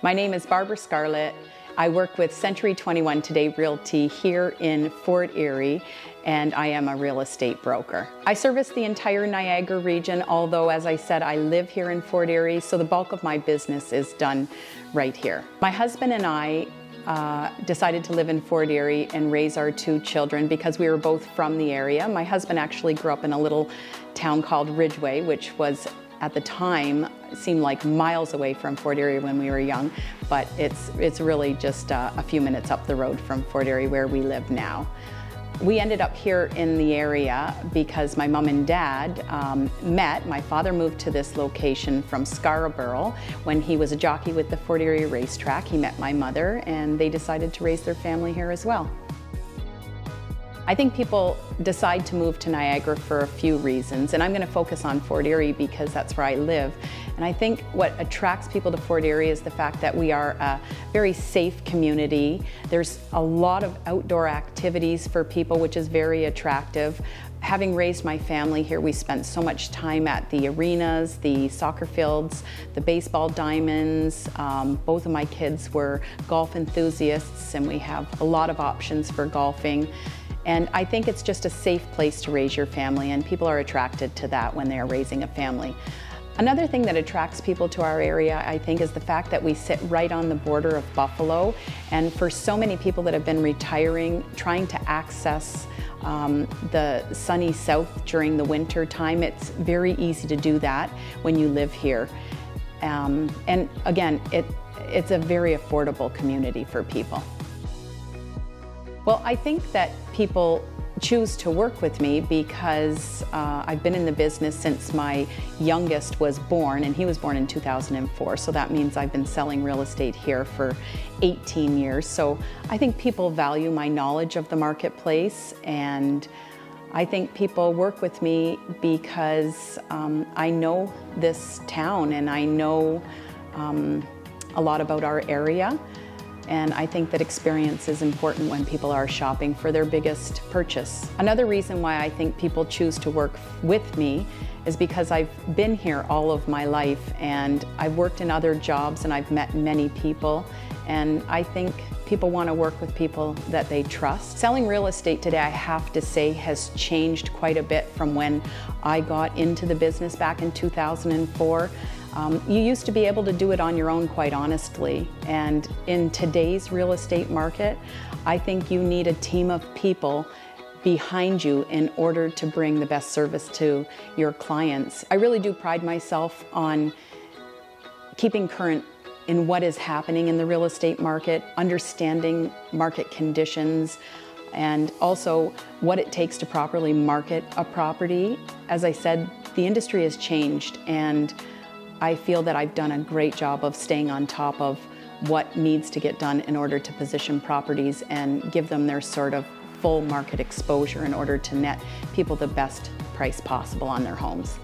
My name is Barbara Scarlett. I work with Century 21 Today Realty here in Fort Erie, and I am a real estate broker. I service the entire Niagara region, although, as I said, I live here in Fort Erie, so the bulk of my business is done right here. My husband and I decided to live in Fort Erie and raise our two children because we were both from the area. My husband actually grew up in a little town called Ridgeway, which was at the time seemed like miles away from Fort Erie when we were young, but it's really just a few minutes up the road from Fort Erie where we live now. We ended up here in the area because my mom and dad met. My father moved to this location from Scarborough when he was a jockey with the Fort Erie racetrack. He met my mother and they decided to raise their family here as well. I think people decide to move to Niagara for a few reasons, and I'm going to focus on Fort Erie because that's where I live. And I think what attracts people to Fort Erie is the fact that we are a very safe community. There's a lot of outdoor activities for people, which is very attractive. Having raised my family here, we spent so much time at the arenas, the soccer fields, the baseball diamonds. Both of my kids were golf enthusiasts, and we have a lot of options for golfing. And I think it's just a safe place to raise your family, and people are attracted to that when they are raising a family. Another thing that attracts people to our area, I think, is the fact that we sit right on the border of Buffalo. And for so many people that have been retiring, trying to access the sunny south during the winter time, it's very easy to do that when you live here. And again, it's a very affordable community for people. Well, I think that people choose to work with me because I've been in the business since my youngest was born, and he was born in 2004, so that means I've been selling real estate here for 18 years. So I think people value my knowledge of the marketplace, and I think people work with me because I know this town and I know a lot about our area. And I think that experience is important when people are shopping for their biggest purchase. Another reason why I think people choose to work with me is because I've been here all of my life, and I've worked in other jobs and I've met many people, and I think people want to work with people that they trust. Selling real estate today, I have to say, has changed quite a bit from when I got into the business back in 2004. You used to be able to do it on your own, quite honestly, and in today's real estate market, I think you need a team of people behind you in order to bring the best service to your clients. I really do pride myself on keeping current in what is happening in the real estate market, understanding market conditions, and also what it takes to properly market a property. As I said, the industry has changed, and I feel that I've done a great job of staying on top of what needs to get done in order to position properties and give them their sort of full market exposure in order to net people the best price possible on their homes.